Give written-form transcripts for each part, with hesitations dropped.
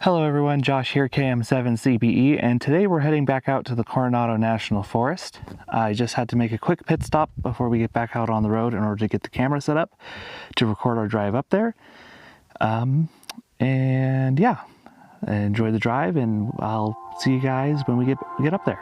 Hello everyone, Josh here, KM7CBE, and today we're heading back out to the Coronado National Forest. I just had to make a quick pit stop before we get back out on the road in order to get the camera set up to record our drive up there. And yeah, enjoy the drive, and I'll see you guys when we get up there.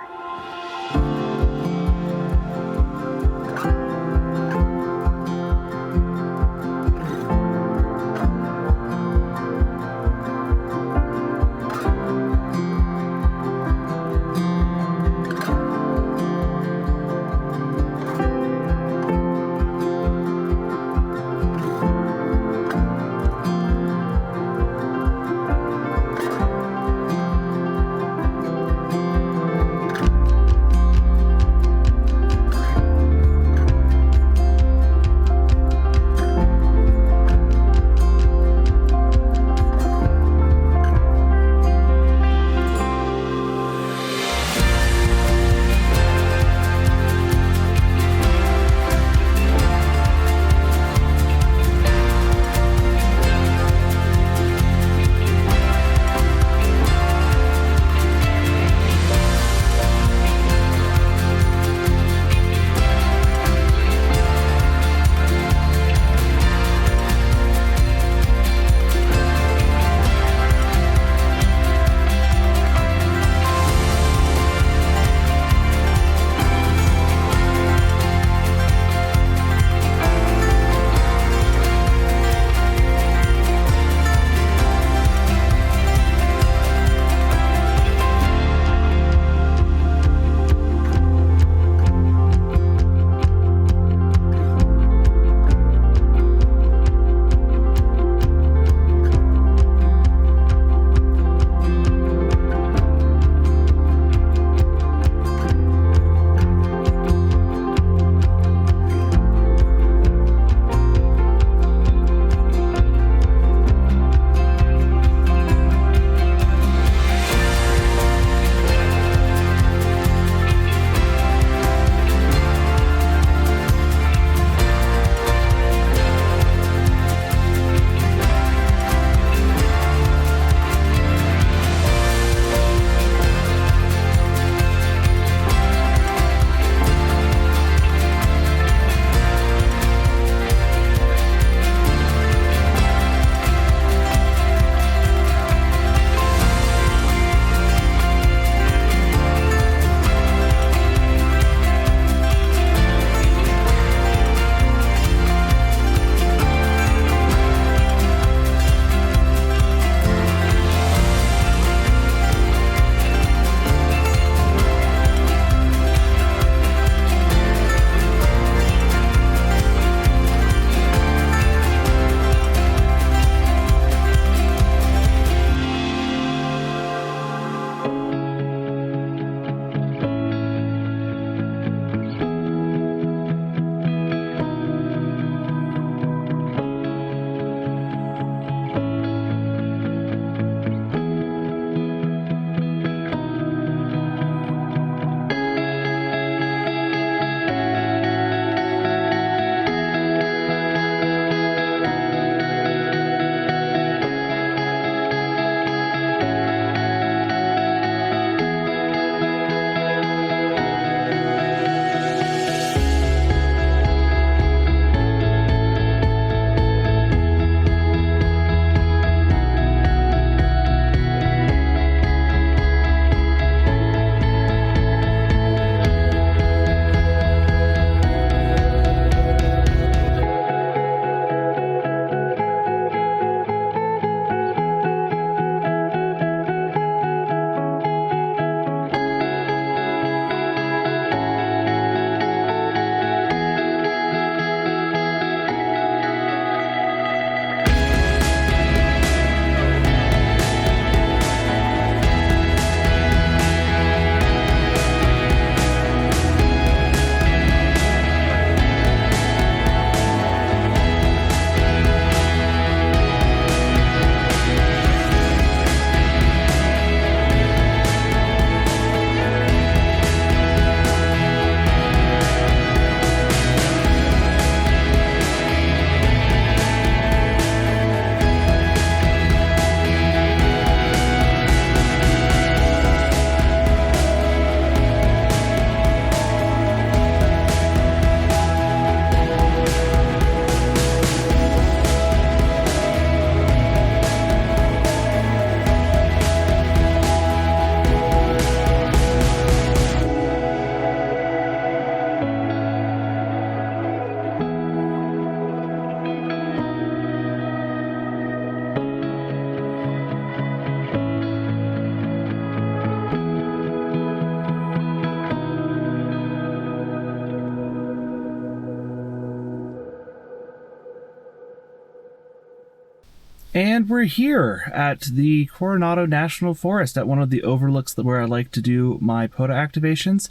And we're here at the Coronado National Forest at one of the overlooks where I like to do my POTA activations.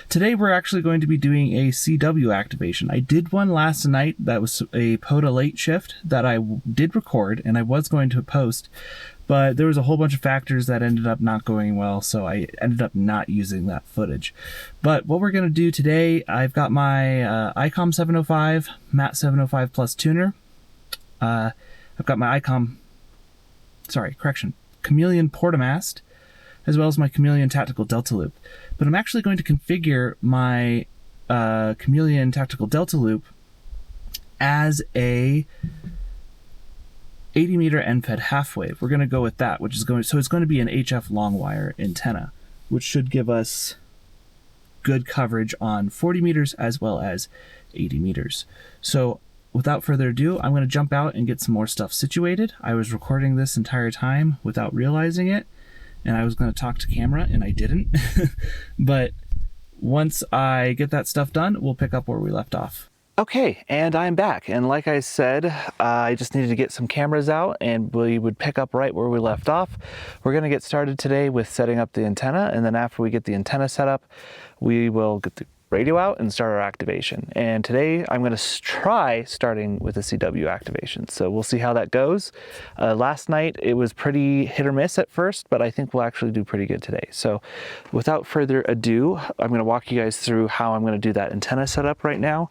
Today we're actually going to be doing a CW activation. I did one last night that was a POTA late shift that I did record and I was going to post, but there was a whole bunch of factors that ended up not going well, so I ended up not using that footage. But what we're going to do today, I've got my ICOM 705, MAT 705 Plus tuner. I've got my Chameleon PORTAMAST, as well as my Chameleon Tactical Delta Loop. But I'm actually going to configure my Chameleon Tactical Delta Loop as a 80 meter end-fed half wave. We're going to go with that, so it's going to be an HF long wire antenna, which should give us good coverage on 40 meters as well as 80 meters. So without further ado, I'm going to jump out and get some more stuff situated. I was recording this entire time without realizing it, and I was going to talk to camera, and I didn't. But once I get that stuff done, we'll pick up where we left off. Okay, and I'm back, and like I said, I just needed to get some cameras out, and we would pick up right where we left off. We're going to get started today with setting up the antenna, and then after we get the antenna set up, we will get the radio out and start our activation. And today I'm going to try starting with a CW activation, so we'll see how that goes. Last night it was pretty hit or miss at first, but I think we'll actually do pretty good today. So without further ado, I'm going to walk you guys through how I'm going to do that antenna setup right now.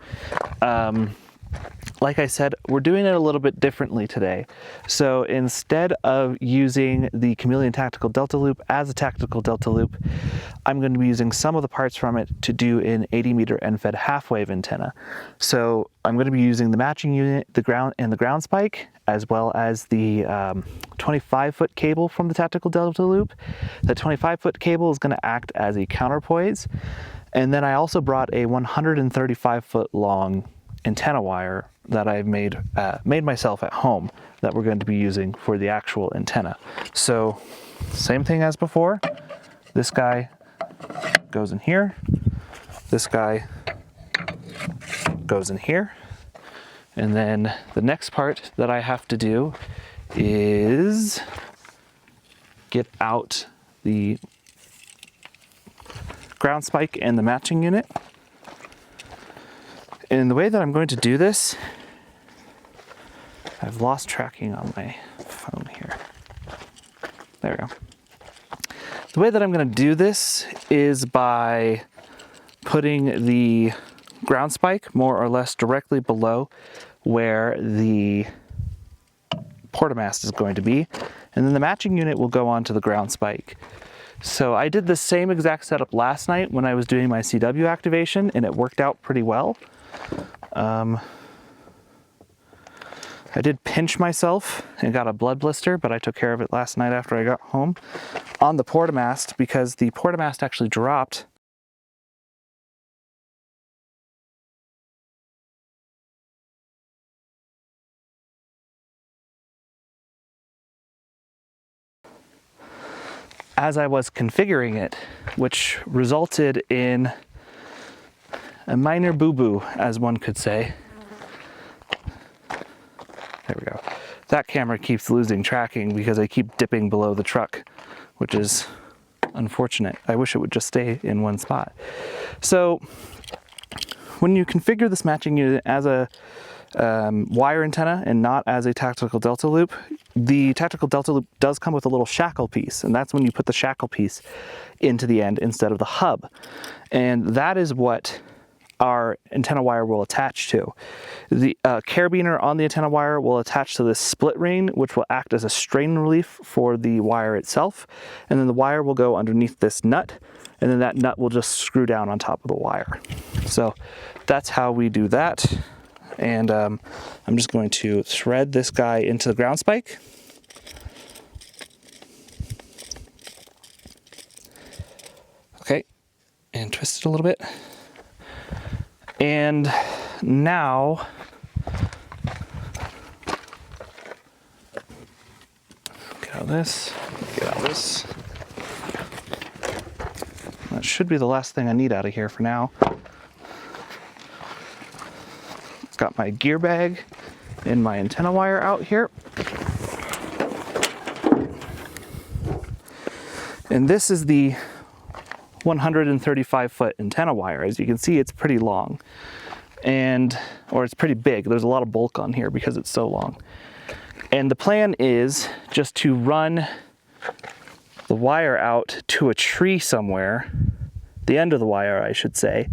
Like I said, we're doing it a little bit differently today. So instead of using the Chameleon Tactical Delta Loop as a tactical Delta Loop, I'm going to be using some of the parts from it to do an 80 meter end-fed half-wave antenna. So I'm going to be using the matching unit, the ground spike, as well as the 25-foot cable from the tactical Delta Loop. The 25-foot cable is going to act as a counterpoise. And then I also brought a 135-foot long antenna wire that I've made myself at home that we're going to be using for the actual antenna. So same thing as before. This guy goes in here. This guy goes in here. And then the next part that I have to do is get out the ground spike and the matching unit. And the way that I'm going to do this, I've lost tracking on my phone here. There we go. The way that I'm going to do this is by putting the ground spike more or less directly below where the PORTAMAST is going to be, and then the matching unit will go onto the ground spike. So I did the same exact setup last night when I was doing my CW activation, and it worked out pretty well. I did pinch myself and got a blood blister, but I took care of it last night after I got home on the PORTAMAST because the PORTAMAST actually dropped as I was configuring it, which resulted in a minor boo-boo, as one could say. There we go. That camera keeps losing tracking because I keep dipping below the truck, which is unfortunate. I wish it would just stay in one spot. So when you configure this matching unit as a wire antenna and not as a tactical Delta Loop, the tactical Delta Loop does come with a little shackle piece, and that's when you put the shackle piece into the end instead of the hub. And that is what our antenna wire will attach to. The carabiner on the antenna wire will attach to this split ring, which will act as a strain relief for the wire itself. And then the wire will go underneath this nut, and then that nut will just screw down on top of the wire. So that's how we do that. And I'm just going to thread this guy into the ground spike. Okay, and twist it a little bit. And now, get out of this, get out of this. That should be the last thing I need out of here for now. Got my gear bag and my antenna wire out here. And this is the 135-foot antenna wire. As you can see, it's pretty long, or it's pretty big. There's a lot of bulk on here because it's so long. And the plan is just to run the wire out to a tree somewhere, the end of the wire, I should say.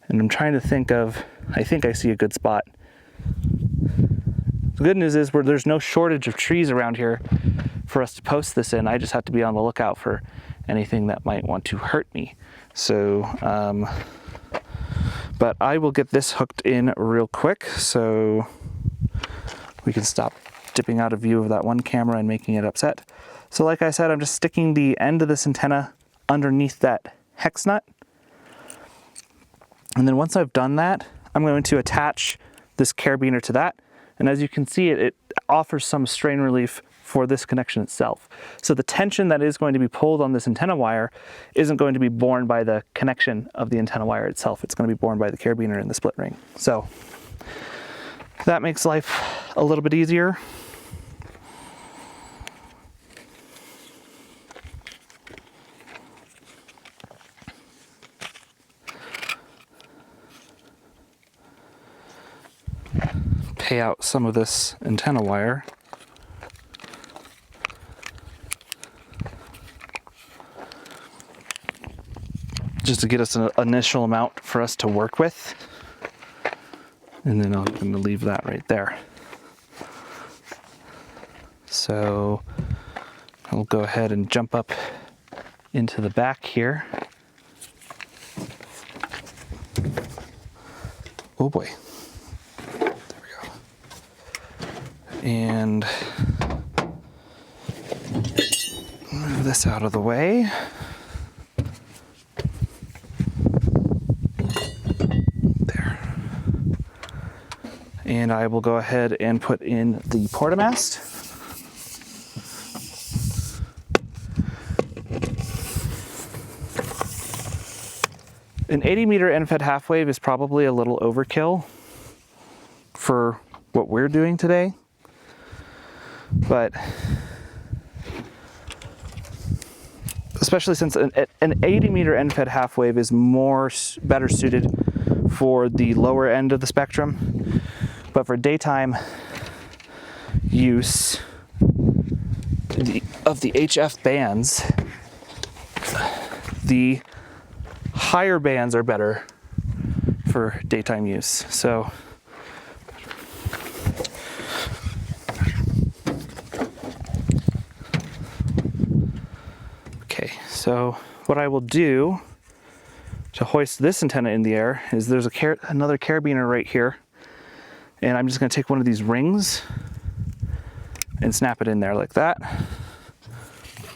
And I'm trying to think of, I think I see a good spot. The good news is there's no shortage of trees around here for us to post this in. I just have to be on the lookout for anything that might want to hurt me. So, but I will get this hooked in real quick so we can stop dipping out of view of that one camera and making it upset. So like I said, I'm just sticking the end of this antenna underneath that hex nut. And then once I've done that, I'm going to attach this carabiner to that. And as you can see, it offers some strain relief for this connection itself. So the tension that is going to be pulled on this antenna wire isn't going to be borne by the connection of the antenna wire itself. It's going to be borne by the carabiner and the split ring. So that makes life a little bit easier. Pay out some of this antenna wire. Just to get us an initial amount for us to work with. And then I'm going to leave that right there. So I'll go ahead and jump up into the back here. Oh boy. And move this out of the way. There. And I will go ahead and put in the PORTAMAST. An 80-meter end-fed half wave is probably a little overkill for what we're doing today. But especially since an 80-meter end-fed half wave is better suited for the lower end of the spectrum, but for daytime use of the HF bands, the higher bands are better for daytime use. So So what I will do to hoist this antenna in the air is there's another carabiner right here, and I'm just going to take one of these rings and snap it in there like that.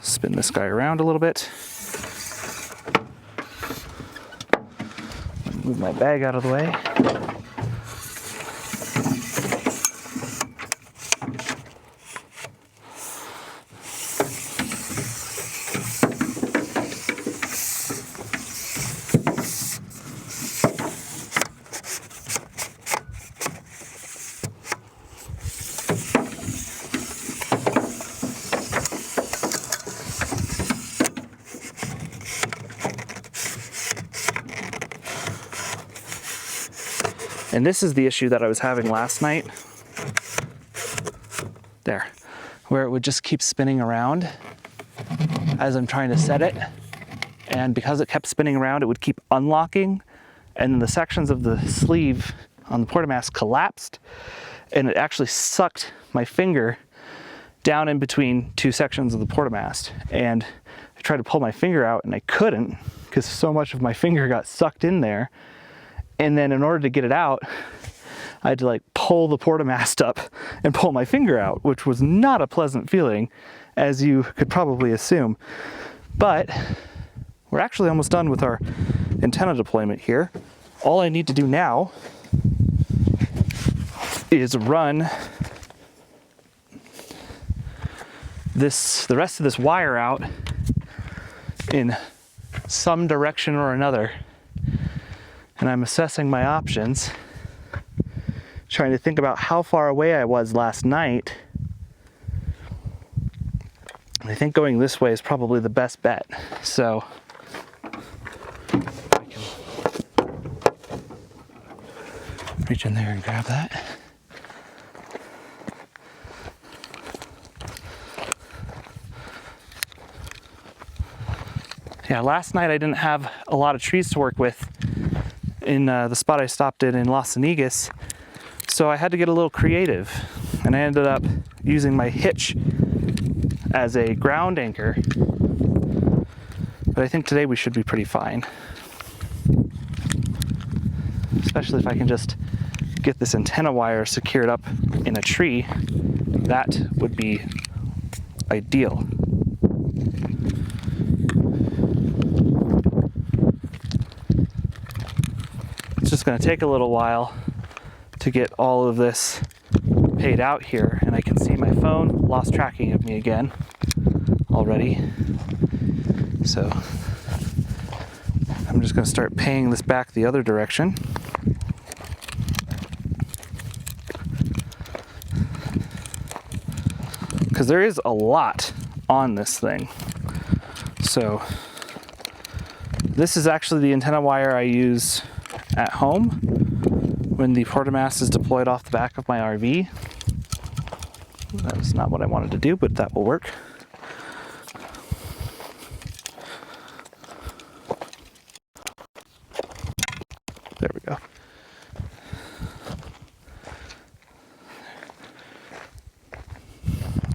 Spin this guy around a little bit. Move my bag out of the way. And this is the issue that I was having last night. There, where it would just keep spinning around as I'm trying to set it. And because it kept spinning around, it would keep unlocking. And then the sections of the sleeve on the PORTAMAST collapsed. And it actually sucked my finger down in between two sections of the PORTAMAST. And I tried to pull my finger out and I couldn't because so much of my finger got sucked in there. And then in order to get it out, I had to like pull the PORTAMAST up and pull my finger out, which was not a pleasant feeling, as you could probably assume. But we're actually almost done with our antenna deployment here. All I need to do now is run the rest of this wire out in some direction or another. And I'm assessing my options, trying to think about how far away I was last night I think going this way is probably the best bet. So I can reach in there and grab that. Yeah, last night I didn't have a lot of trees to work with in the spot I stopped in Las Vegas, so I had to get a little creative, and I ended up using my hitch as a ground anchor, but I think today we should be pretty fine, especially if I can just get this antenna wire secured up in a tree. That would be ideal. It's just going to take a little while to get all of this paid out here, and I can see my phone lost tracking of me again already. So I'm just going to start paying this back the other direction. Because there is a lot on this thing. So this is actually the antenna wire I use at home when the PORTAMAST is deployed off the back of my RV. That was not what I wanted to do, but that will work. There we go.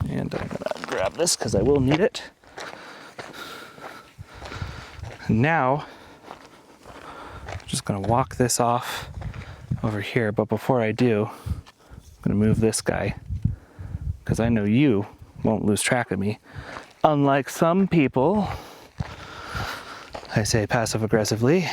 And I'm gonna grab this because I will need it. And now, I'm just gonna walk this off over here, but before I do, I'm gonna move this guy because I know you won't lose track of me. Unlike some people, I say passive aggressively.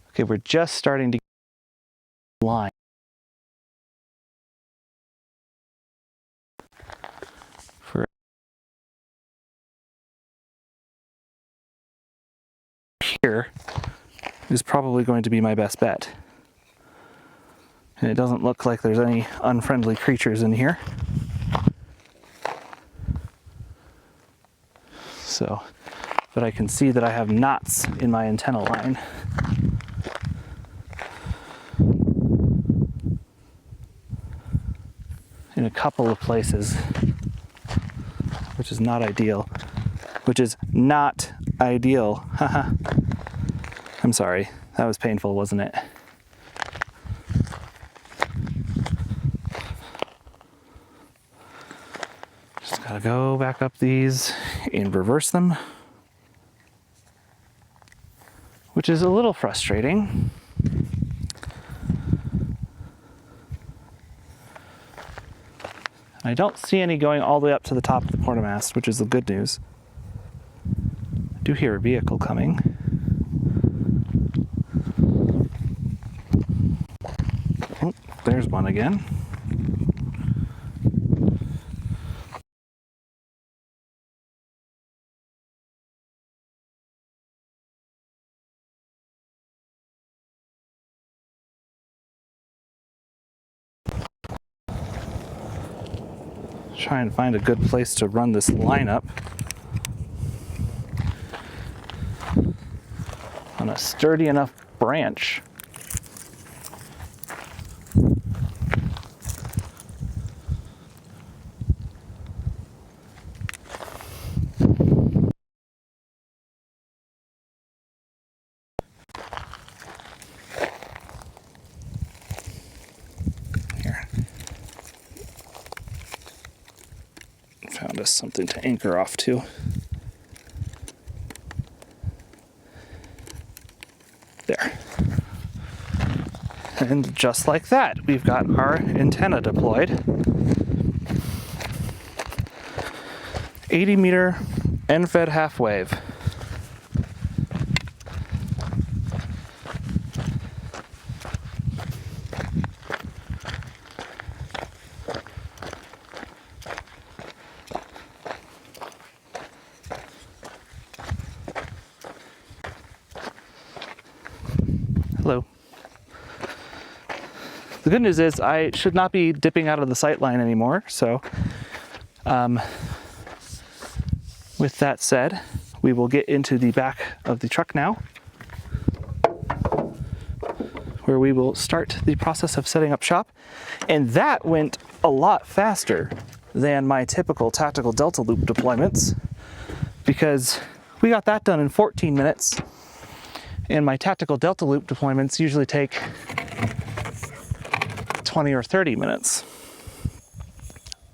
Okay, we're just starting to get line. For here is probably going to be my best bet. And it doesn't look like there's any unfriendly creatures in here. So, but I can see that I have knots in my antenna line. In a couple of places, which is not ideal. Which is not ideal. Haha. I'm sorry. That was painful, wasn't it? Just gotta go back up these and reverse them, which is a little frustrating. I don't see any going all the way up to the top of the PORTAMAST, which is the good news. I do hear a vehicle coming. Oh, there's one again. Try and find a good place to run this lineup on a sturdy enough branch. Found us something to anchor off to. There. And just like that, we've got our antenna deployed. 80-meter end-fed half wave. Hello. The good news is I should not be dipping out of the sight line anymore, so with that said, we will get into the back of the truck now, where we will start the process of setting up shop. And that went a lot faster than my typical tactical delta loop deployments, because we got that done in 14 minutes, and my tactical delta loop deployments usually take 20 or 30 minutes,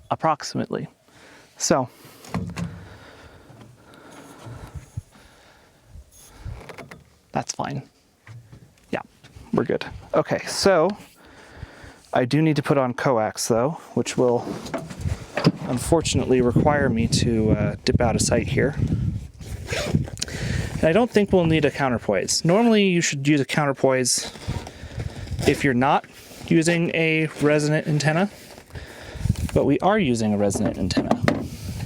approximately. So, that's fine. Yeah, we're good. Okay, so I do need to put on coax though, which will unfortunately require me to dip out of sight here. And I don't think we'll need a counterpoise. Normally you should use a counterpoise if you're not using a resonant antenna, but we are using a resonant antenna.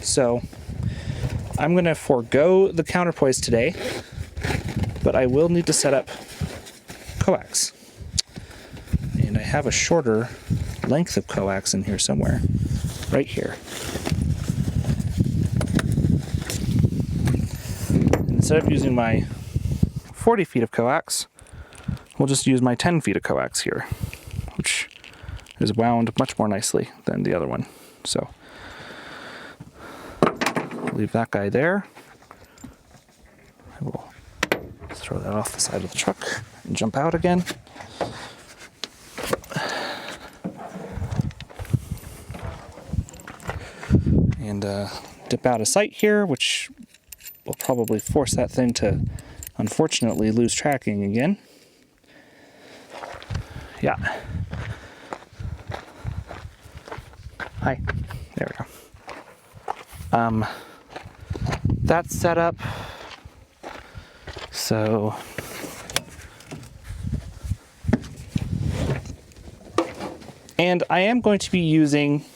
So I'm gonna forego the counterpoise today, but I will need to set up coax. And I have a shorter length of coax in here somewhere, right here. And instead of using my 40 feet of coax, we'll just use my 10 feet of coax here, which is wound much more nicely than the other one. So leave that guy there. I will throw that off the side of the truck and jump out again. And dip out of sight here, which will probably force that thing to unfortunately lose tracking again. Yeah. Hi. There we go. That's set up. So and I am going to be using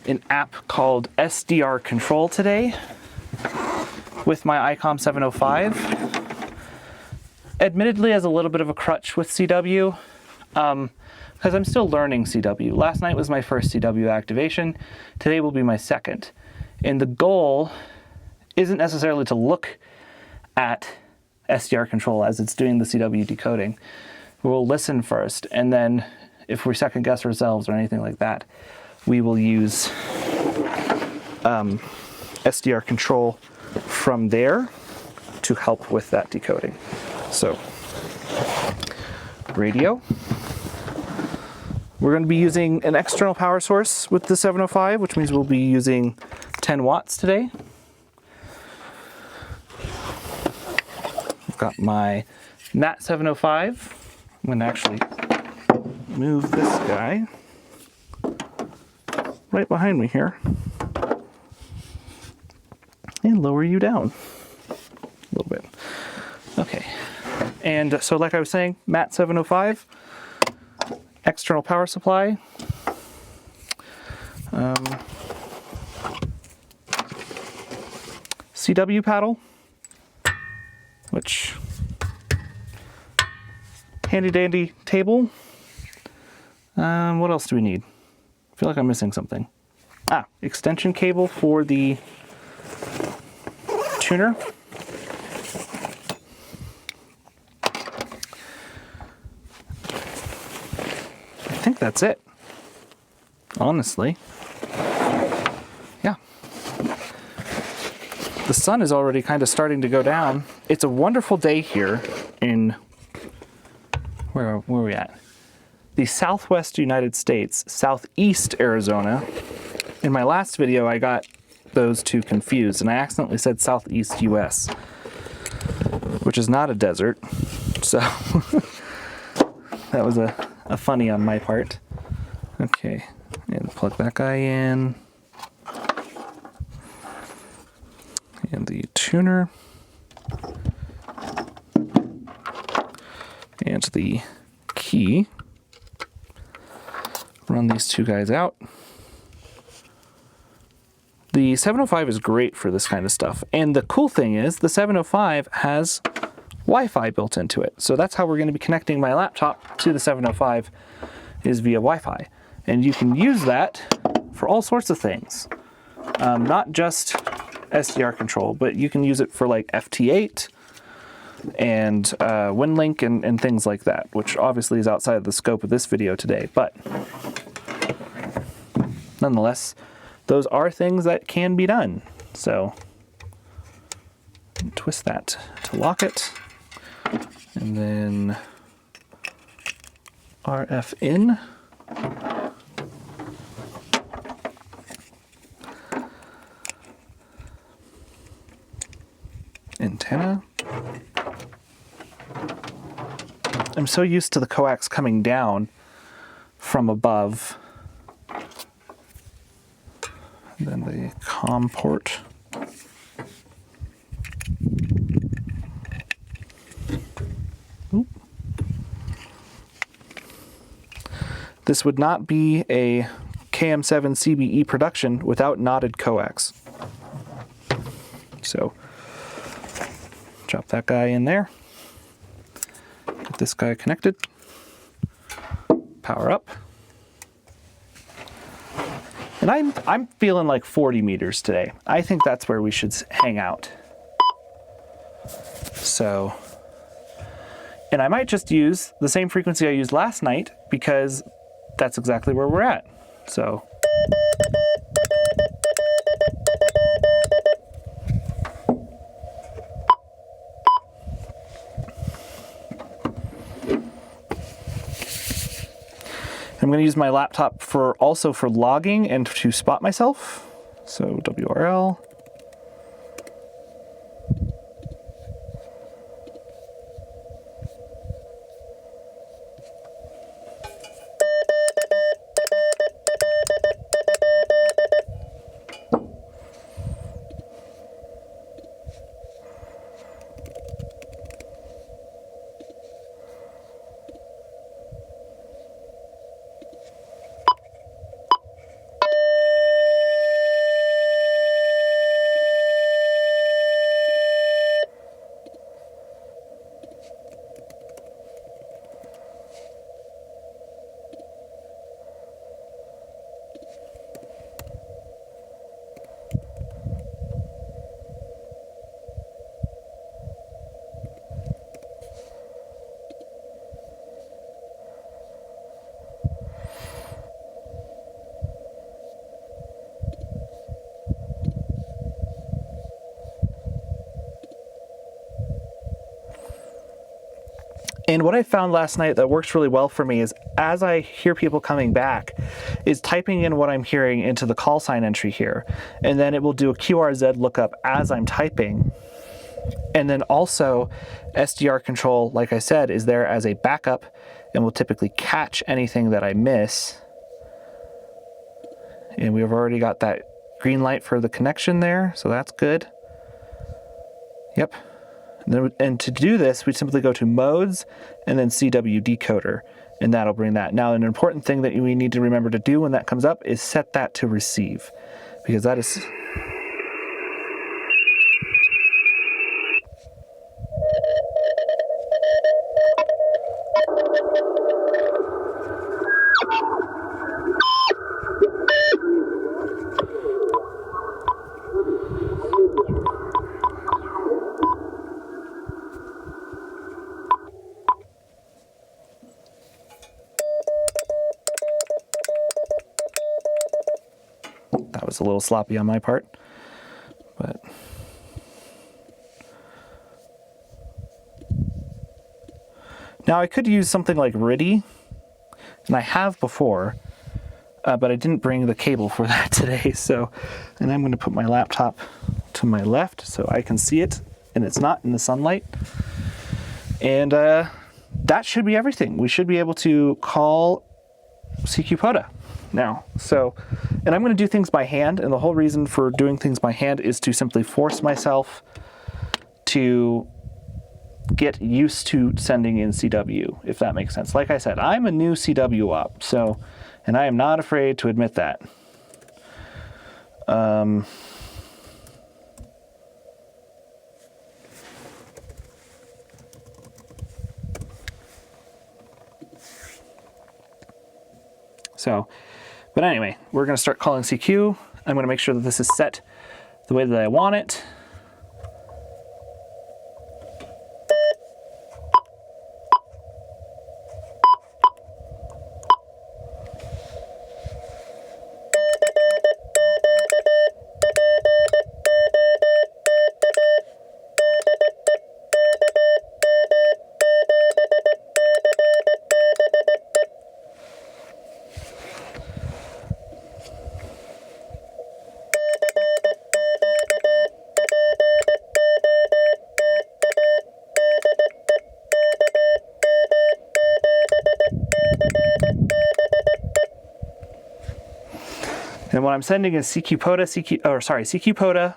an app called SDR-Control today with my ICOM 705. Admittedly, as a little bit of a crutch with CW, because I'm still learning CW. Last night was my first CW activation. Today will be my second. And the goal isn't necessarily to look at SDR-Control as it's doing the CW decoding. We'll listen first, and then if we second guess ourselves or anything like that, we will use SDR-Control from there to help with that decoding. So, radio. We're going to be using an external power source with the 705, which means we'll be using 10 watts today. I've got my MAT 705. I'm going to actually move this guy right behind me here and lower you down a little bit. Okay, and so like I was saying, MAT 705, external power supply, CW paddle, which handy dandy table. What else do we need? I feel like I'm missing something. Extension cable for the tuner. I think that's it, honestly. Yeah. The sun is already kind of starting to go down. It's a wonderful day here in, where are we at? The Southwest United States, Southeast Arizona. In my last video, I got those two confused, and I accidentally said Southeast US, which is not a desert. So that was a funny on my part. Okay, and plug that guy in. And the tuner. And the key. Run these two guys out. The 705 is great for this kind of stuff. And the cool thing is the 705 has Wi-Fi built into it. So that's how we're going to be connecting my laptop to the 705, is via Wi-Fi. And you can use that for all sorts of things. Not just SDR-Control, but you can use it for like FT8 and WinLink and things like that, which obviously is outside of the scope of this video today. But nonetheless, those are things that can be done. So twist that to lock it, and then RF in. Antenna. I'm so used to the coax coming down from above. And then the COM port. Oop. This would not be a KM7 CBE production without knotted coax. So drop that guy in there. Get this guy connected. Power up. And I'm feeling like 40 meters today. I think that's where we should hang out. So, and I might just use the same frequency I used last night because that's exactly where we're at. So. I'm going to use my laptop also for logging and to spot myself. So WRL. And what I found last night that works really well for me is, as I hear people coming back, is typing in what I'm hearing into the call sign entry here. And then it will do a QRZ lookup as I'm typing. And then also SDR-Control, like I said, is there as a backup and will typically catch anything that I miss. And we've already got that green light for the connection there, so that's good. Yep. And to do this, we simply go to modes and then CW decoder, and that'll bring that. Now, an important thing that we need to remember to do when that comes up is set that to receive, because that is... That was a little sloppy on my part, but now I could use something like RIDI, and I have before, but I didn't bring the cable for that today. So, and I'm going to put my laptop to my left so I can see it and it's not in the sunlight. And that should be everything. We should be able to call CHA-POTA now. So, and I'm going to do things by hand, and the whole reason for doing things by hand is to simply force myself to get used to sending in CW, if that makes sense. Like I said, I'm a new CW op, so, and I am not afraid to admit that. So, but anyway, we're going to start calling CQ. I'm going to make sure that this is set the way that I want it. And what I'm sending is CQ-POTA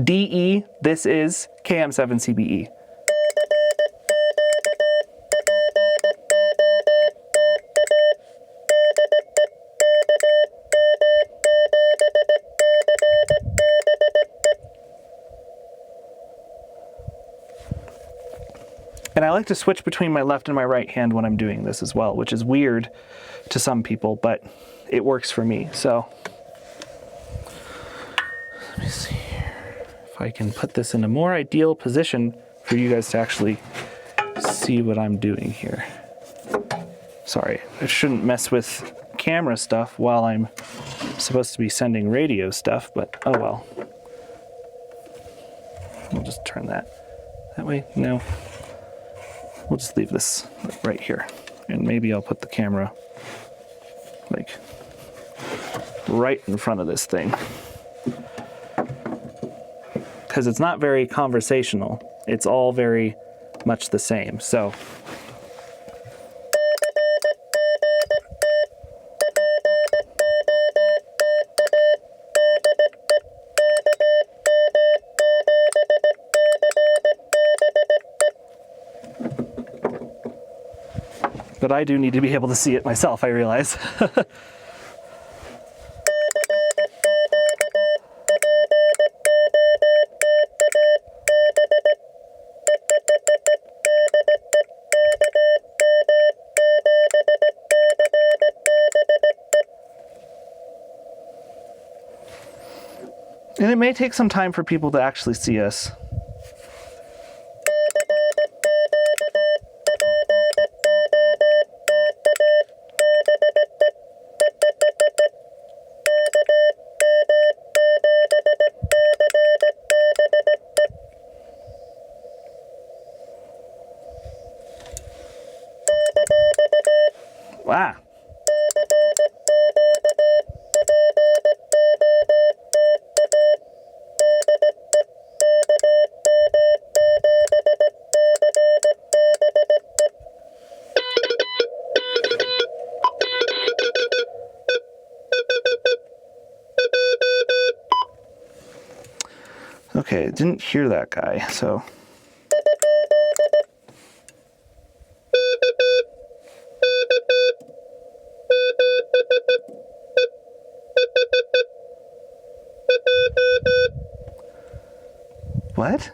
DE. This is KM7CBE. And I like to switch between my left and my right hand when I'm doing this as well, which is weird to some people, but it works for me. So let me see here if I can put this in a more ideal position for you guys to actually see what I'm doing here. Sorry, I shouldn't mess with camera stuff while I'm supposed to be sending radio stuff, but oh well. We'll just turn that way. No, we'll just leave this right here, and maybe I'll put the camera like right in front of this thing, because it's not very conversational. It's all very much the same. So but I do need to be able to see it myself, I realize. And it may take some time for people to actually see us. Wow. Okay, I didn't hear that guy, so. What?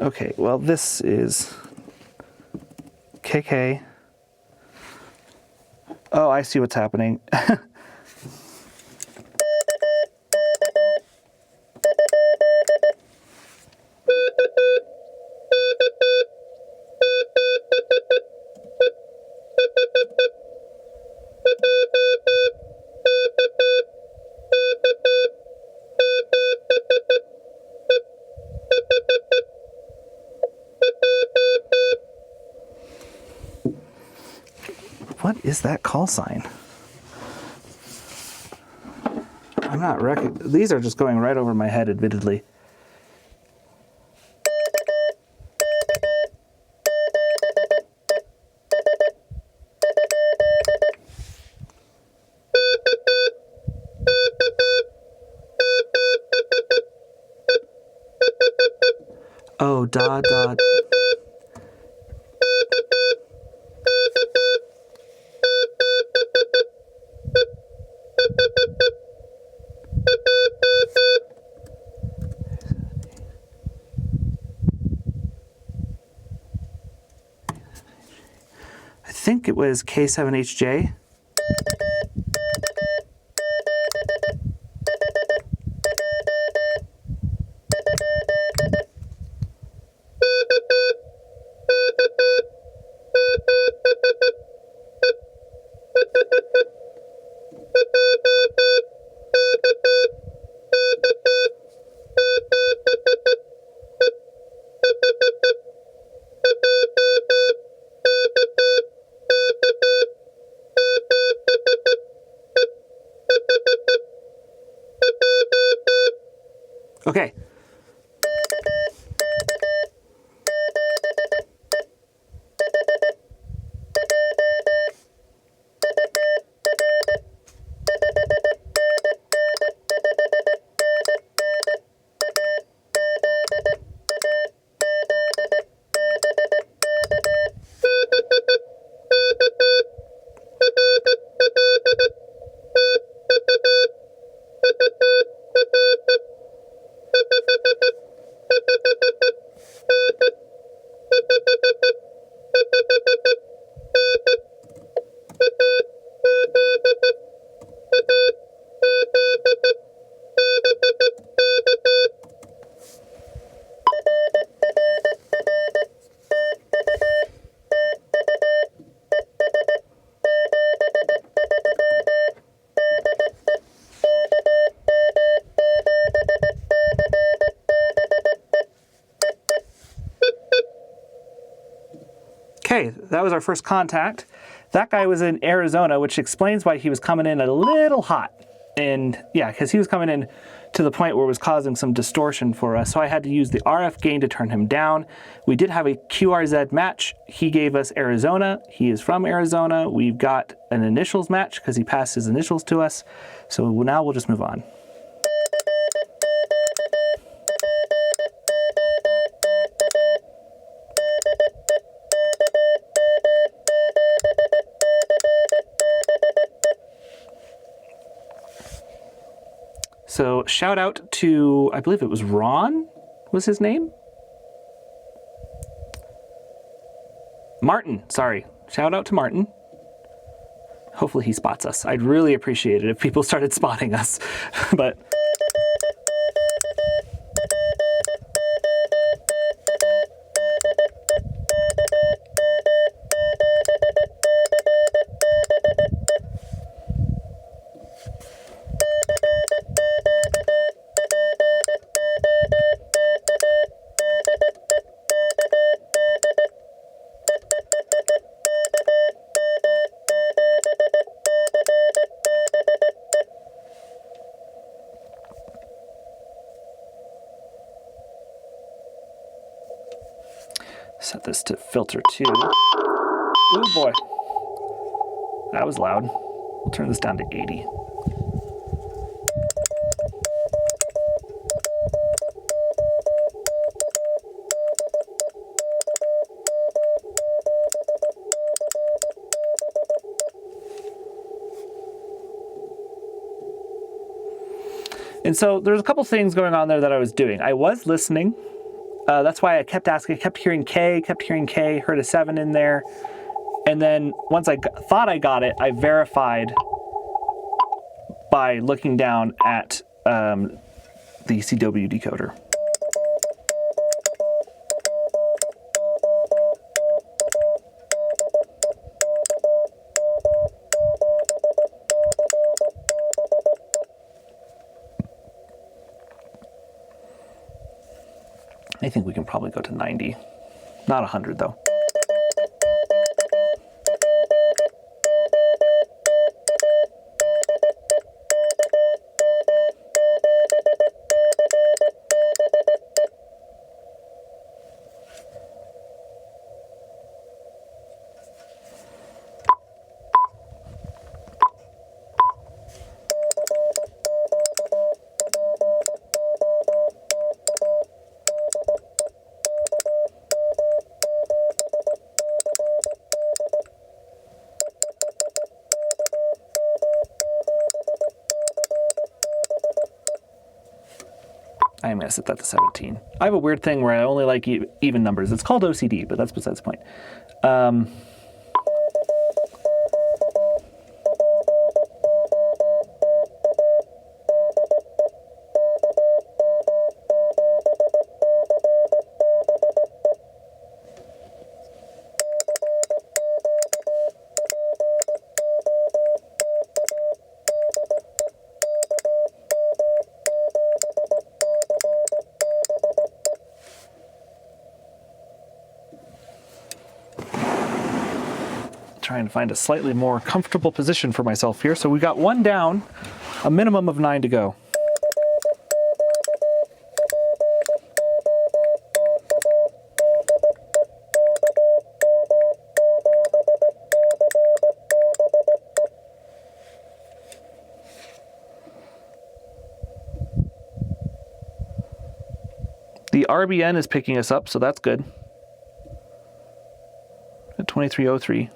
Okay, well, this is KK. Oh, I see what's happening. What is that call sign? I'm not these are just going right over my head, admittedly. Oh, dot, dot. think it was K7HJ. Okay. Okay, that was our first contact. That guy was in Arizona, which explains why he was coming in a little hot. And yeah, because he was coming in to the point where it was causing some distortion for us. So I had to use the RF gain to turn him down. We did have a QRZ match. He gave us Arizona. He is from Arizona. We've got an initials match because he passed his initials to us. So now we'll just move on. So shout out to, I believe it was Ron, was his name? Martin, sorry. Shout out to Martin. Hopefully he spots us. I'd really appreciate it if people started spotting us, but. Set this to filter 2. Oh boy, that was loud. We'll turn this down to 80. And so there's a couple things going on there that I was doing. I was listening. That's why I kept asking, I kept hearing K, heard a 7 in there. And then once I thought I got it, I verified by looking down at the CW decoder. I think we can probably go to 90. Not 100 though. I'm going to set that to 17. I have a weird thing where I only like even numbers. It's called OCD, but that's besides the point. trying to find a slightly more comfortable position for myself here. So we got one down, a minimum of 9 to go. The RBN is picking us up, so that's good. At 2303.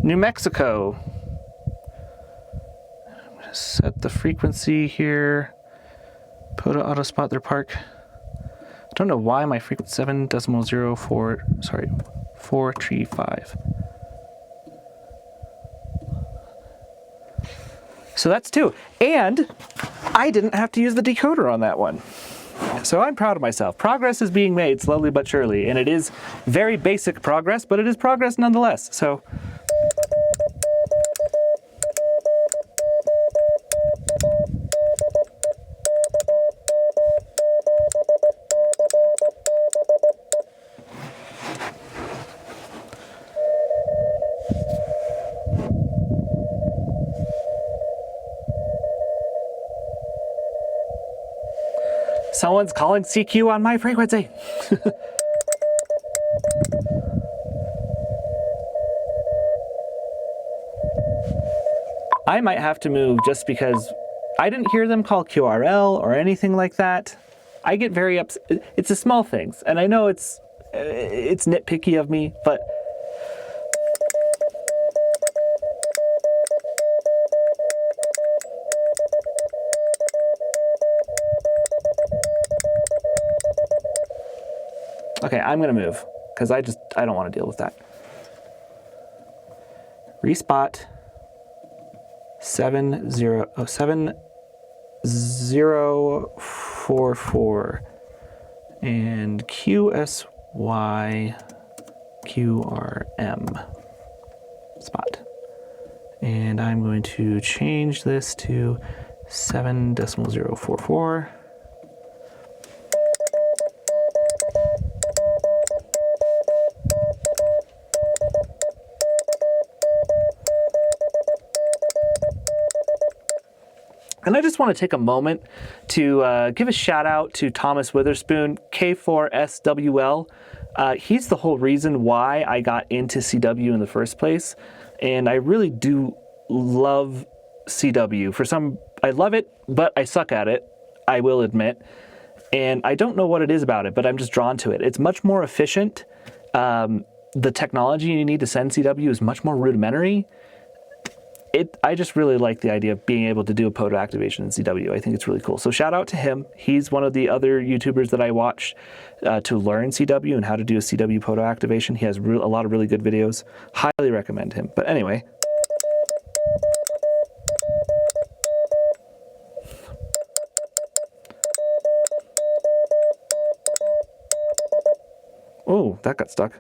New Mexico. I'm going to set the frequency here. POTA auto spot their park. I don't know why my frequency 7.04, sorry, 435. So that's 2. And I didn't have to use the decoder on that one. So I'm proud of myself. Progress is being made slowly but surely, and it is very basic progress, but it is progress nonetheless. So someone's calling CQ on my frequency. I might have to move just because I didn't hear them call QRL or anything like that. I get very upset. It's the small things, and I know it's nitpicky of me, but okay, I'm gonna move because I don't want to deal with that. Respot 7044 and QSYQRM spot. And I'm going to change this to 7.044. And I just want to take a moment to give a shout out to Thomas Witherspoon, K4SWL. He's the whole reason why I got into CW in the first place. And I really do love CW. I love it, but I suck at it, I will admit. And I don't know what it is about it, but I'm just drawn to it. It's much more efficient. The technology you need to send CW is much more rudimentary. I just really like the idea of being able to do a POTA activation in CW. I think it's really cool. So shout out to him. He's one of the other YouTubers that I watch to learn CW and how to do a CW POTA activation. He has a lot of really good videos. Highly recommend him. But anyway. Oh, that got stuck.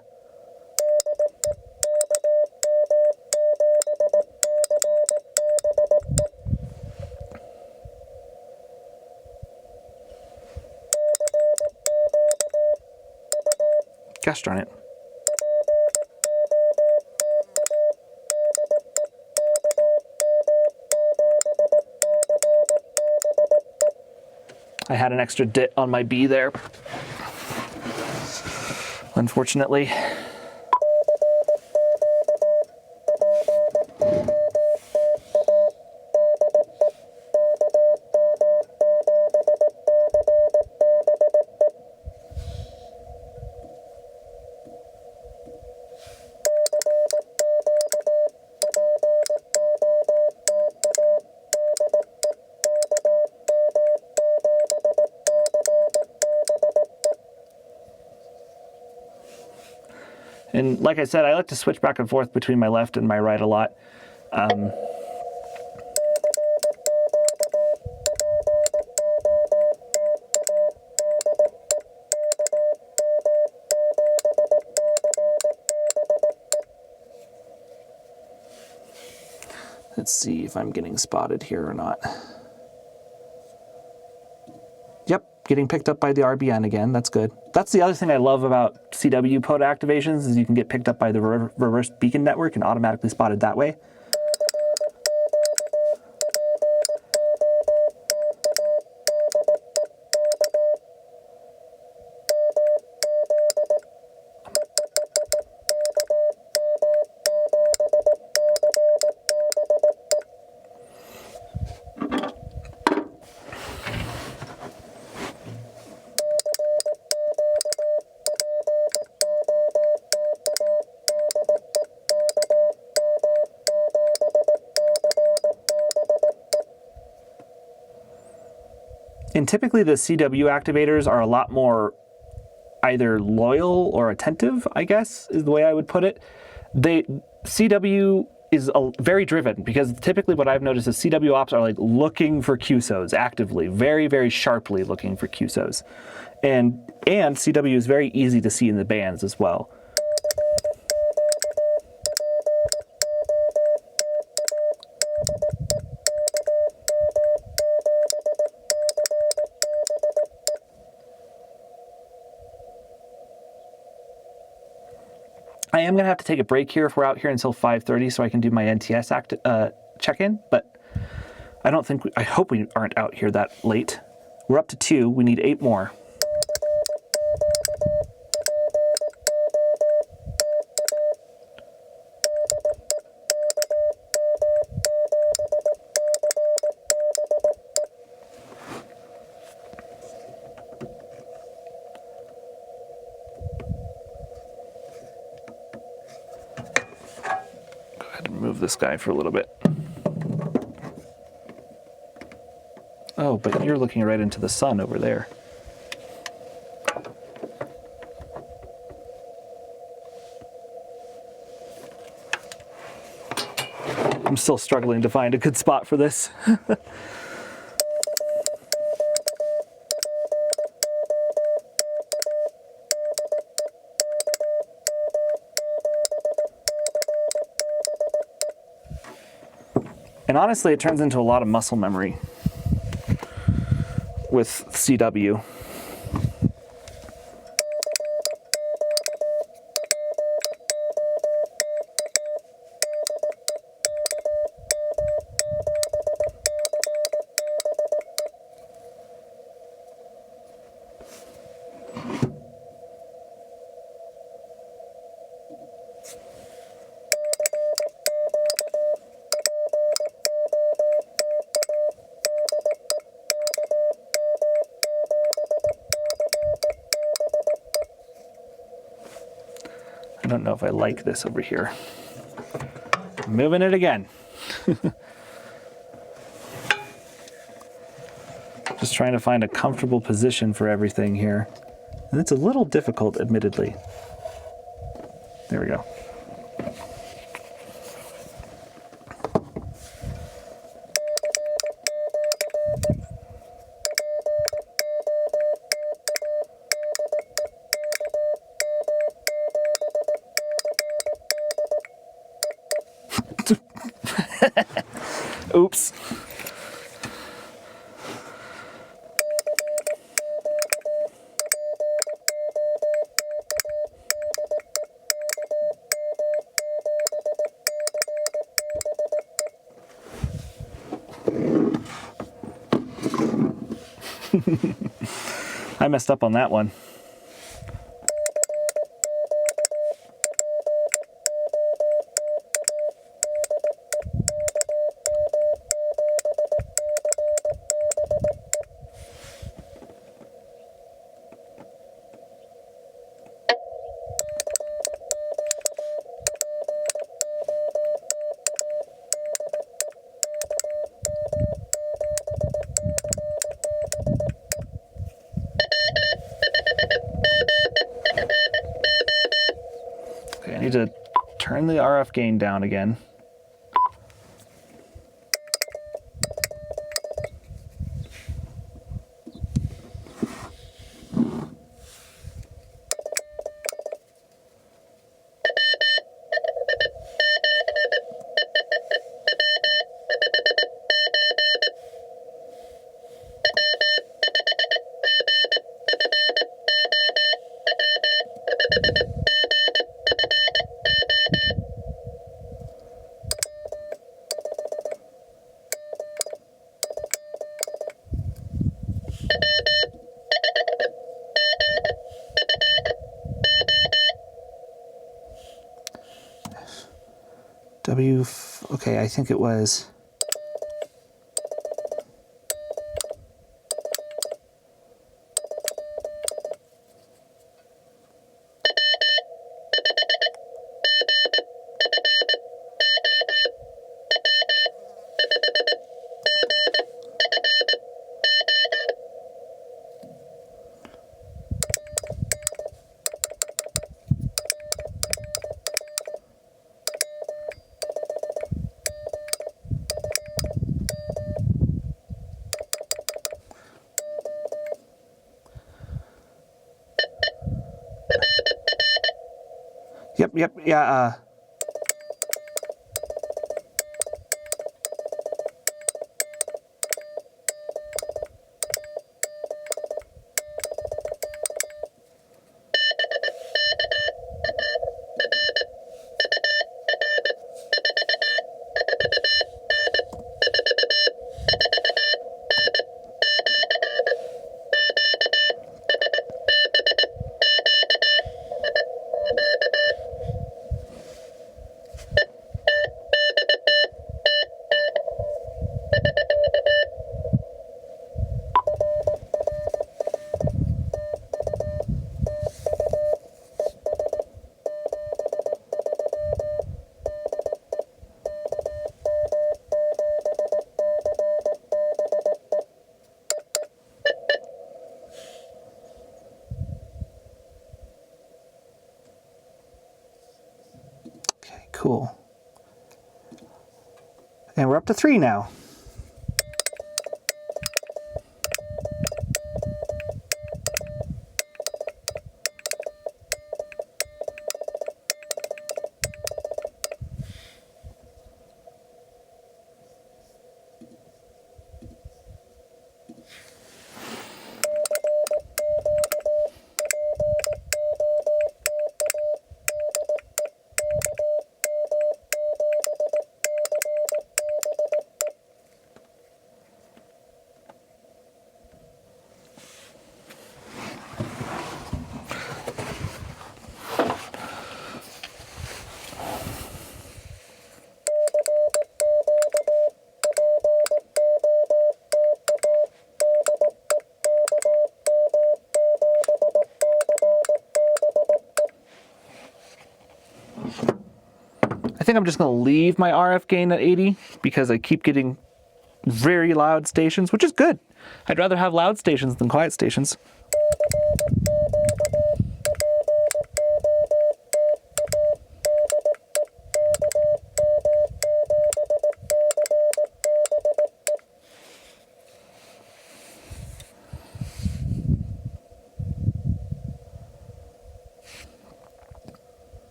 Gosh darn it. I had an extra dit on my B there, unfortunately. And like I said, I like to switch back and forth between my left and my right a lot. Let's see if I'm getting spotted here or not. Yep, getting picked up by the RBN again. That's good. That's the other thing I love about CW POTA activations is you can get picked up by the reverse beacon network and automatically spotted that way. And typically the CW activators are a lot more either loyal or attentive, I guess, is the way I would put it. CW is very driven because typically what I've noticed is CW ops are like looking for QSOs actively, very, very sharply looking for QSOs. And CW is very easy to see in the bands as well. I am going to have to take a break here if we're out here until 5:30 so I can do my NTS check-in, but I hope we aren't out here that late. We're up to 2, we need 8 more. Move this guy for a little bit. Oh, but you're looking right into the sun over there. I'm still struggling to find a good spot for this. And honestly, it turns into a lot of muscle memory with CW. I don't know if I like this over here. Moving it again. Just trying to find a comfortable position for everything here. And it's a little difficult, admittedly. There we go. Oops. I messed up on that one. Okay, I need to turn the RF gain down again. Okay, I think it was. Yep, yeah, okay, cool. And we're up to 3 now. I think I'm just going to leave my RF gain at 80 because I keep getting very loud stations, which is good. I'd rather have loud stations than quiet stations.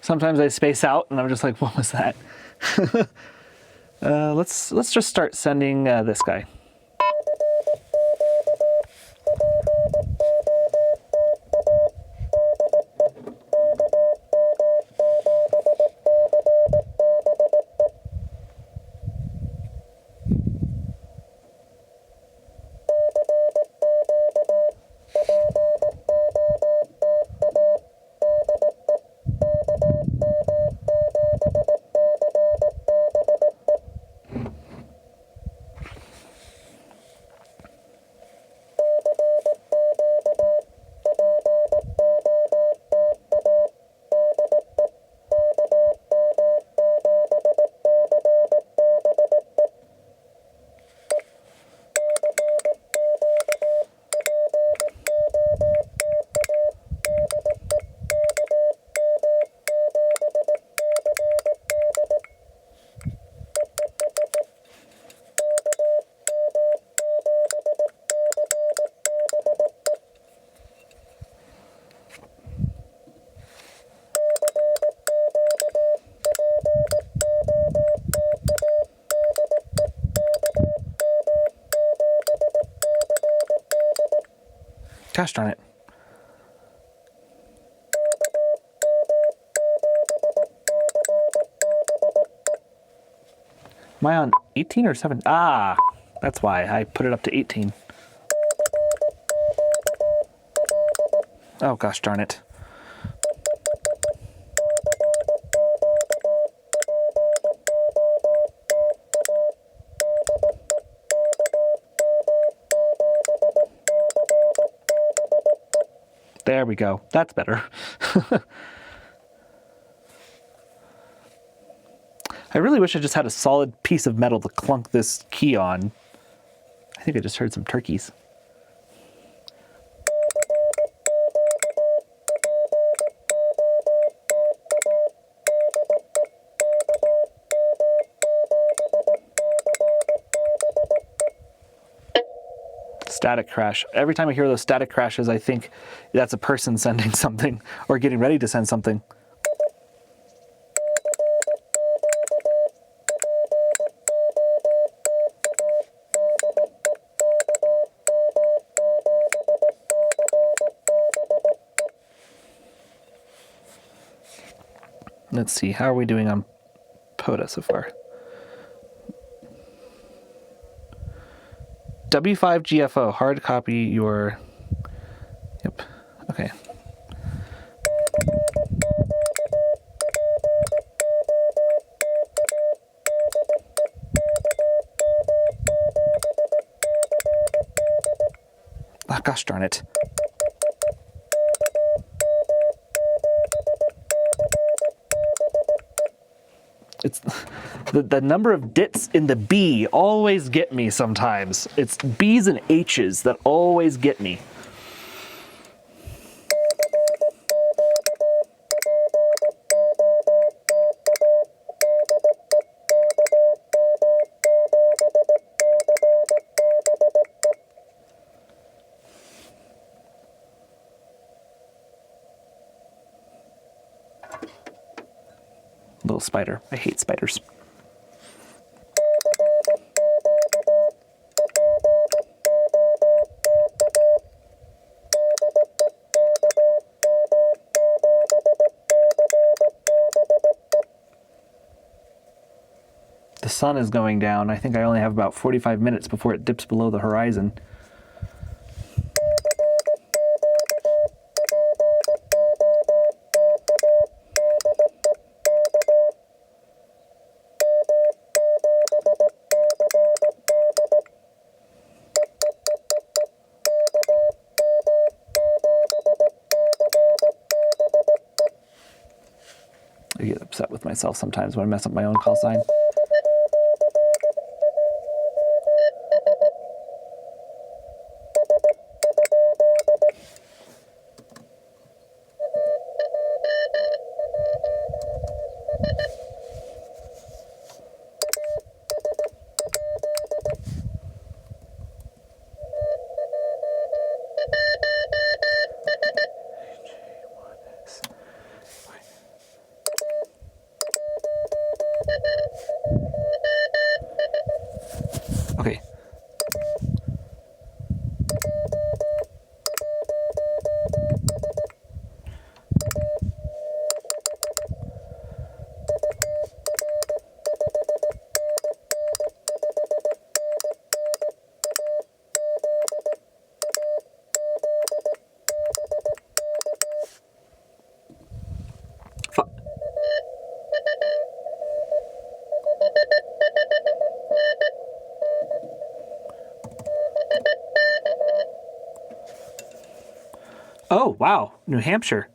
Sometimes I space out and I'm just like, what was that? Let's just start sending this guy. Gosh darn it. Am I on 18 or 7? Ah, that's why I put it up to 18. Oh, gosh darn it. There we go. That's better. I really wish I just had a solid piece of metal to clunk this key on. I think I just heard some turkeys. Static crash. Every time I hear those static crashes, I think that's a person sending something or getting ready to send something. Let's see, how are we doing on POTA so far? W5GFO, hard copy your, yep, okay. Ah, gosh darn it. It's the number of dits in the B always get me sometimes. It's B's and H's that always get me. Little spider. I hate spiders. The sun is going down. I think I only have about 45 minutes before it dips below the horizon. I get upset with myself sometimes when I mess up my own call sign. Oh, wow, New Hampshire.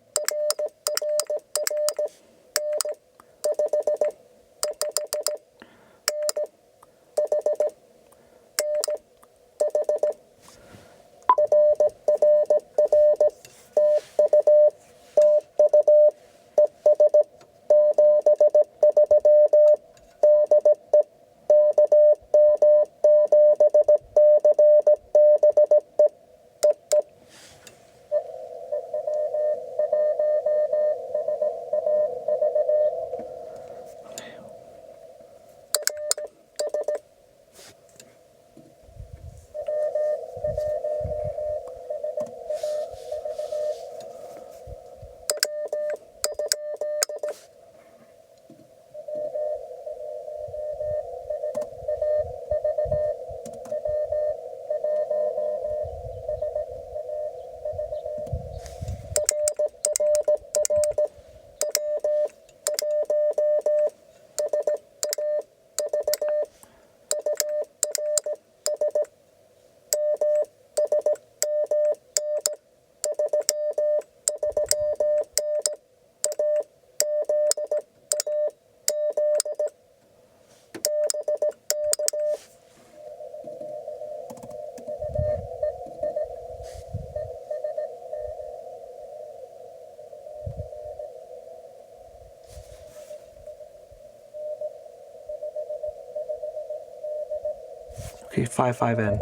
Okay, 55N.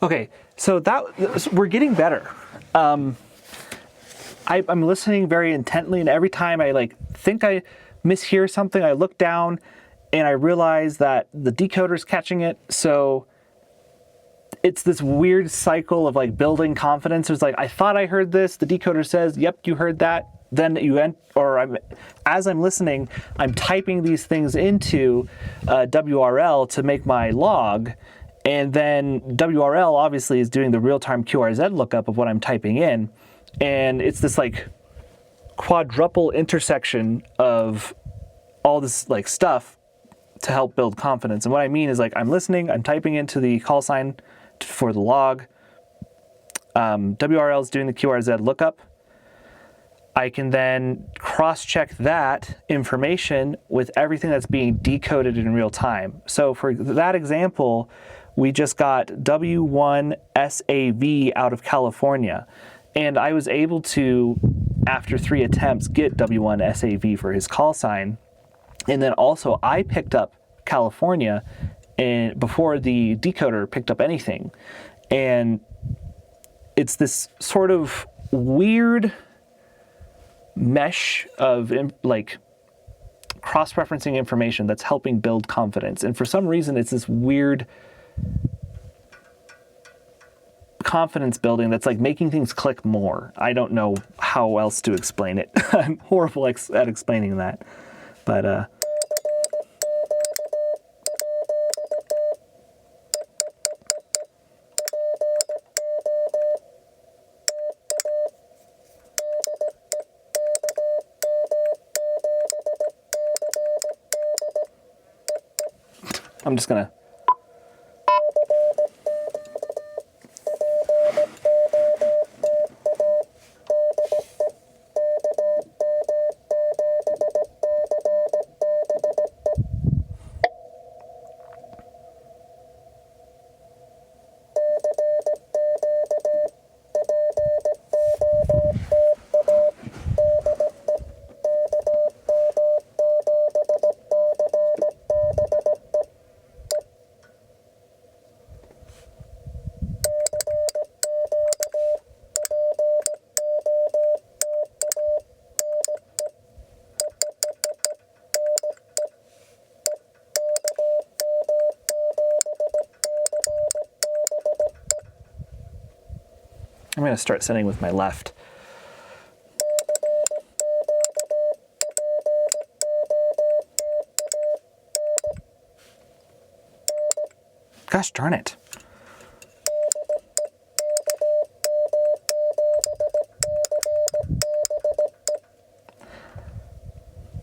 Okay, so we're getting better. I'm listening very intently, and every time I think I mishear something, I look down and I realize that the decoder's catching it. So it's this weird cycle of building confidence. It's I thought I heard this. The decoder says, "Yep, you heard that." Then as I'm listening, I'm typing these things into WRL to make my log. And then WRL obviously is doing the real-time QRZ lookup of what I'm typing in. And it's this quadruple intersection of all this stuff to help build confidence. And what I mean is I'm listening, I'm typing into the call sign for the log. WRL is doing the QRZ lookup. I can then cross-check that information with everything that's being decoded in real time. So for that example, we just got W1SAV out of California. And I was able to, after 3 attempts, get W1SAV for his call sign. And then also I picked up California before the decoder picked up anything. And it's this sort of weird mesh of cross-referencing information that's helping build confidence. And for some reason, it's this weird confidence building that's making things click more. I don't know how else to explain it. I'm horrible at explaining that. But I'm just gonna I'm going to start sending with my left. Gosh darn it.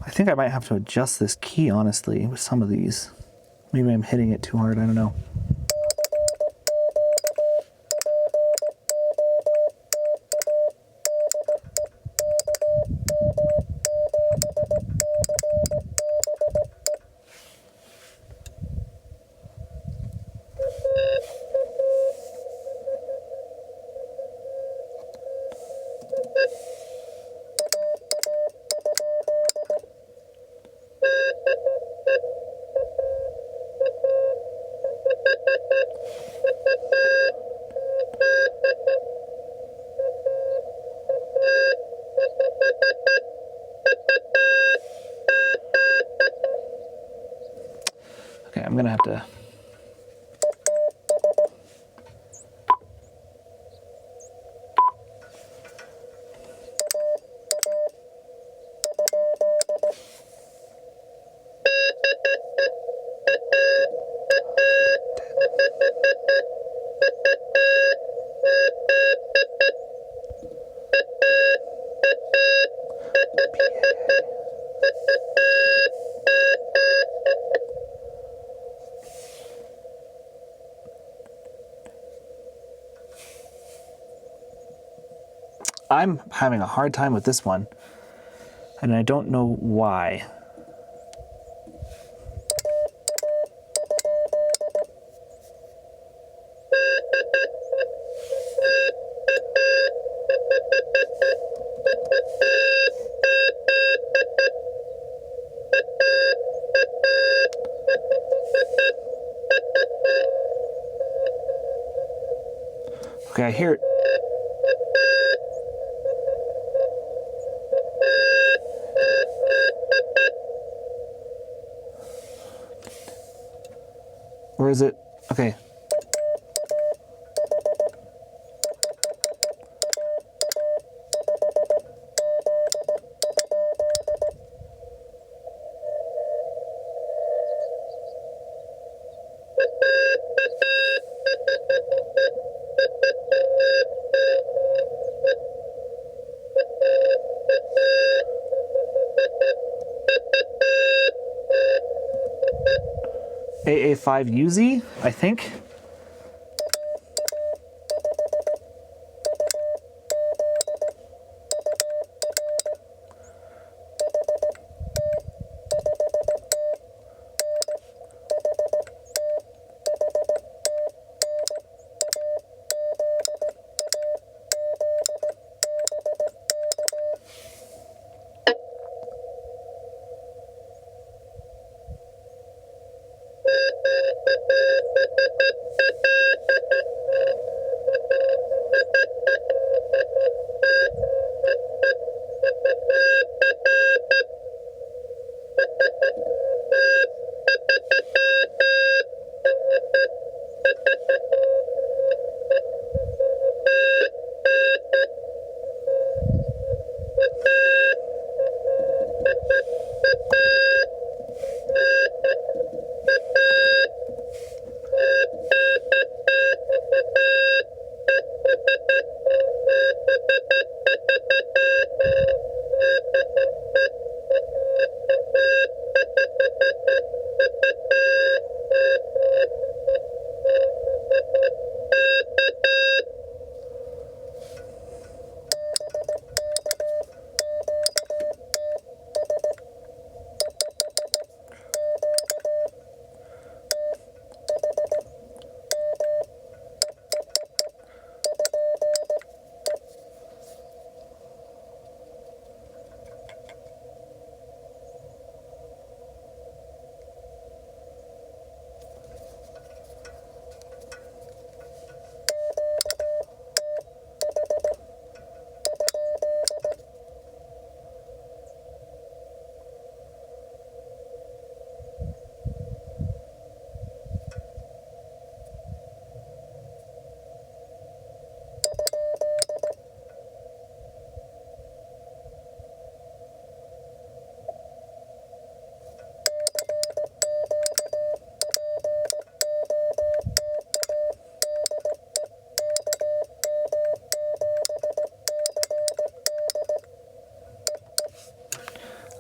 I think I might have to adjust this key, honestly, with some of these. Maybe I'm hitting it too hard, I don't know. Okay, I'm gonna have to. I'm having a hard time with this one, and I don't know why. Okay, I hear it. Or is it? Okay. AA5UZ, I think.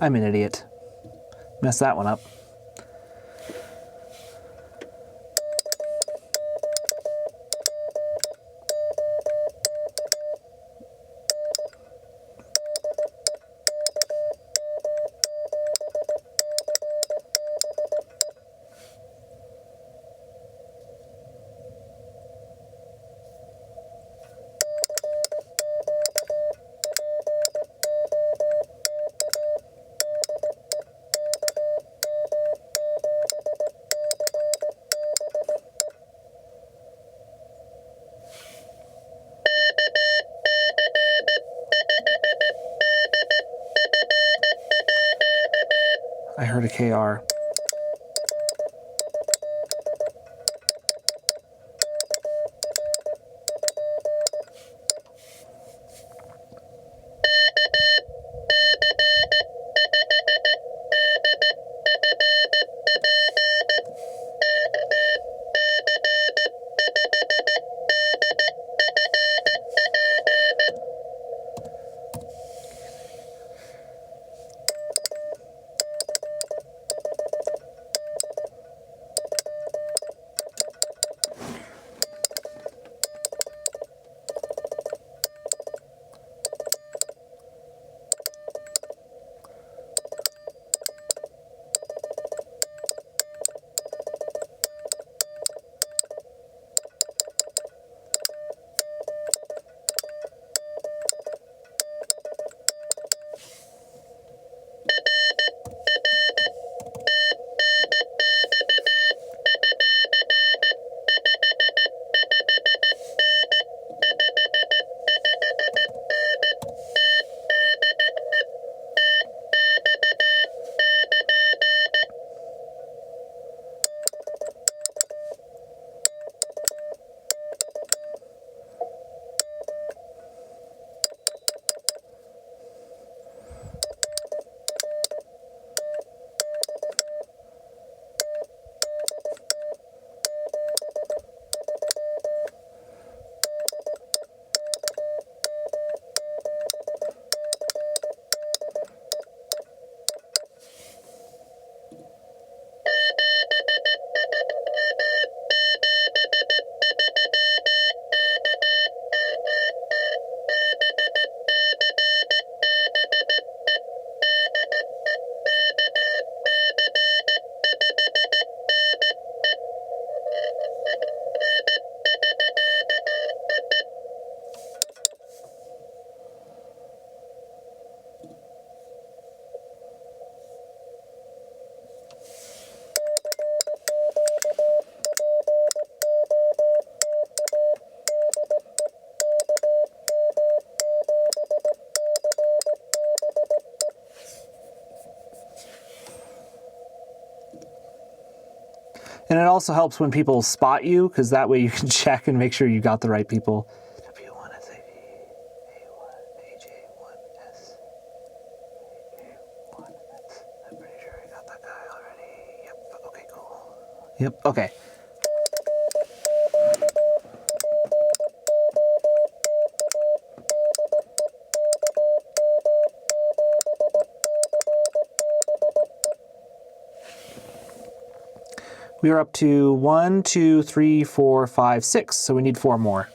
I'm an idiot. Messed that one up. I heard a KR. And it also helps when people spot you, because that way you can check and make sure you got the right people. W1 SAD, A1, AJ1S, A1S. I'm pretty sure I got that guy already. Yep, okay, cool. Yep, okay. We are up to 1, 2, 3, 4, 5, 6, so we need 4 more.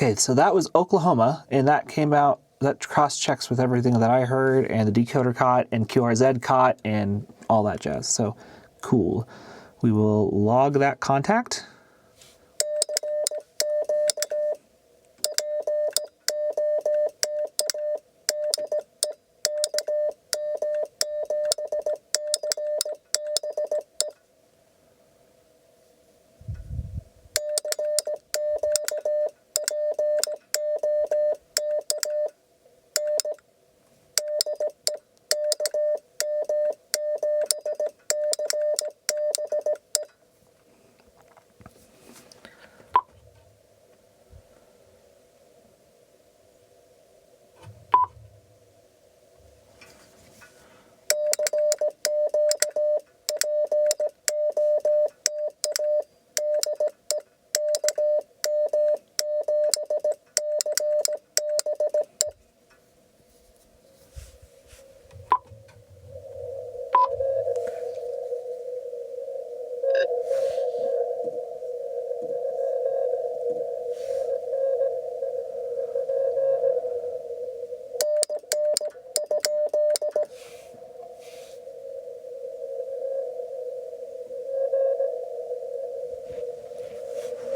Okay, so that was Oklahoma, and that came out, that cross-checks with everything that I heard, and the decoder caught, and QRZ caught, and all that jazz. So, cool. We will log that contact.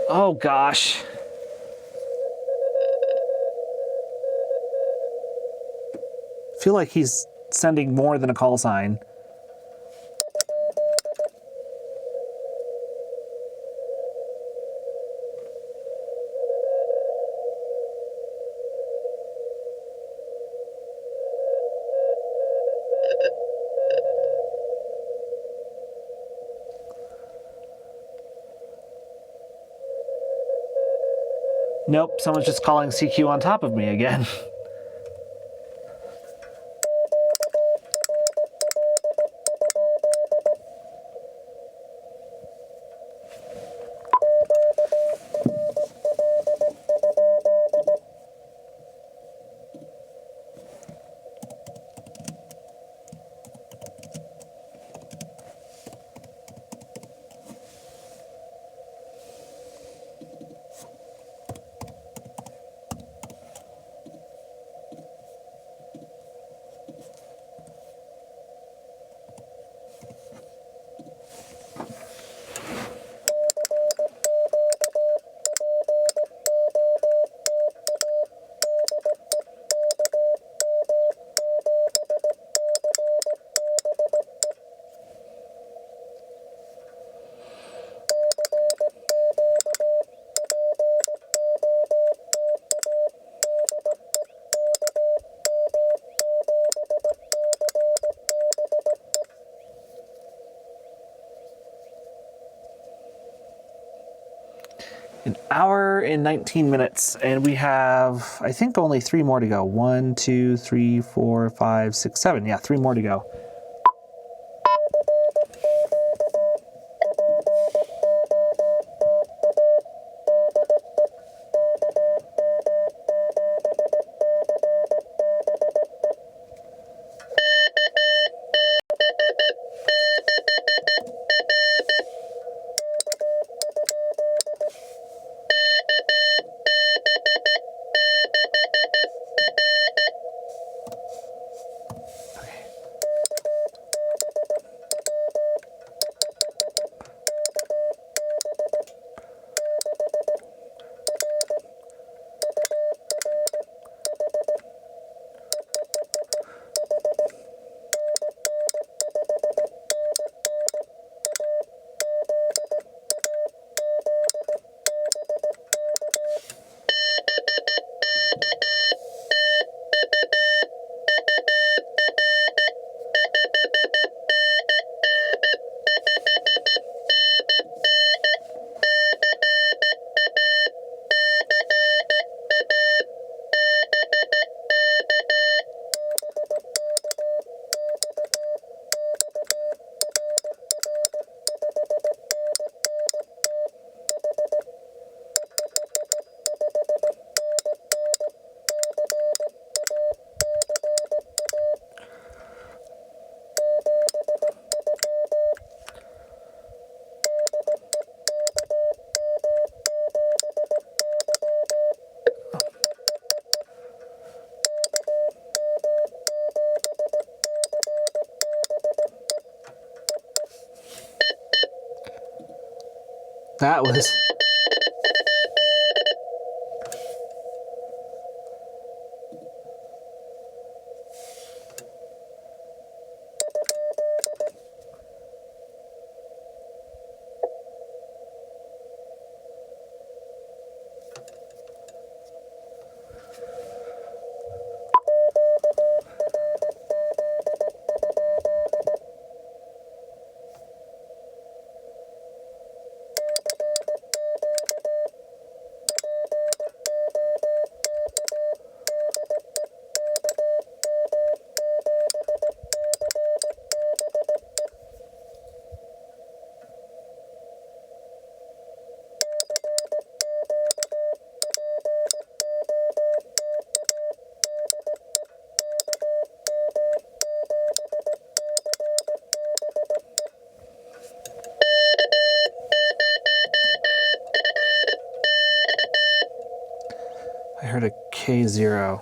Oh gosh. I feel like he's sending more than a call sign. Nope, someone's just calling CQ on top of me again. An hour and 19 minutes, and we have, I think, only 3 more to go. 1, 2, 3, 4, 5, 6, 7. Yeah, 3 more to go. That was... I heard a K0.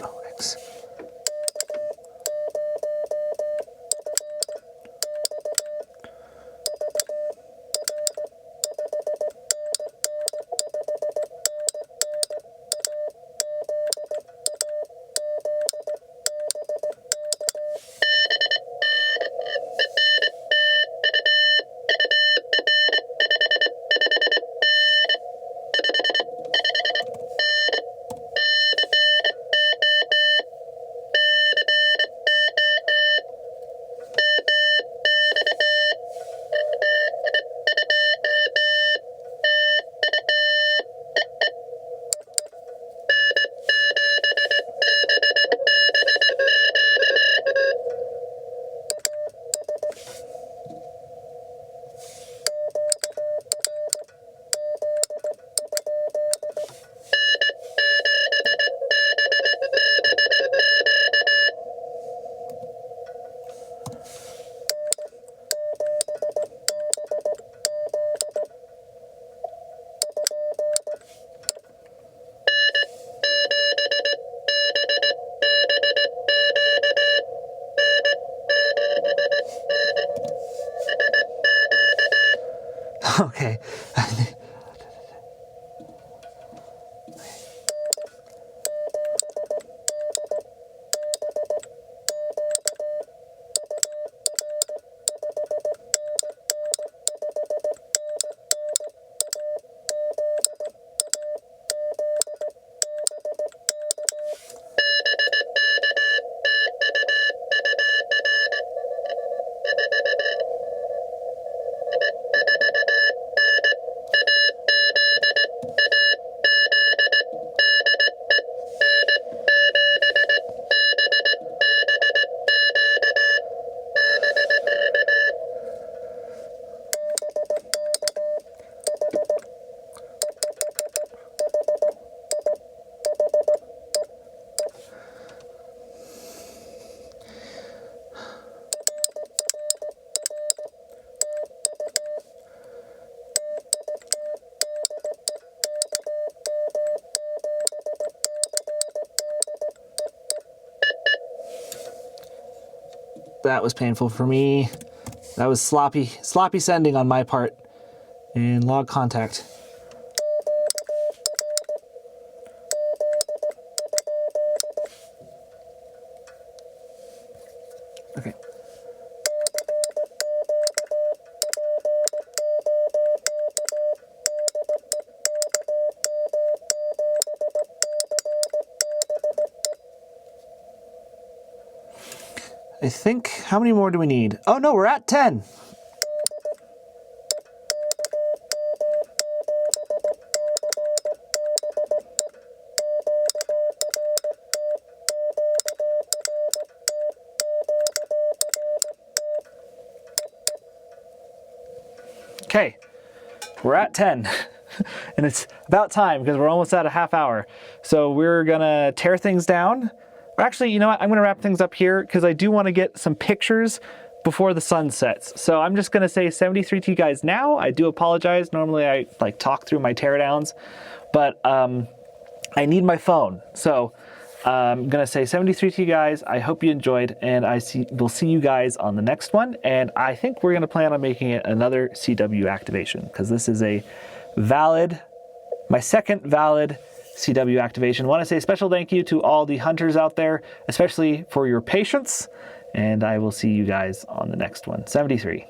Oh, X. Okay. That was painful for me. That was sloppy sending on my part. And log contact. Okay. I think, how many more do we need? Oh no, we're at 10. Okay, we're at 10. And it's about time because we're almost at a half hour. So we're gonna tear things down, Actually, you know what? I'm going to wrap things up here because I do want to get some pictures before the sun sets. So I'm just going to say 73 to you guys now. I do apologize. Normally I like talk through my teardowns, but I need my phone. So I'm going to say 73 to you guys. I hope you enjoyed, and we'll see you guys on the next one. And I think we're going to plan on making it another CW activation because this is my second valid CW activation. I want to say a special thank you to all the hunters out there, especially for your patience. And I will see you guys on the next one. 73.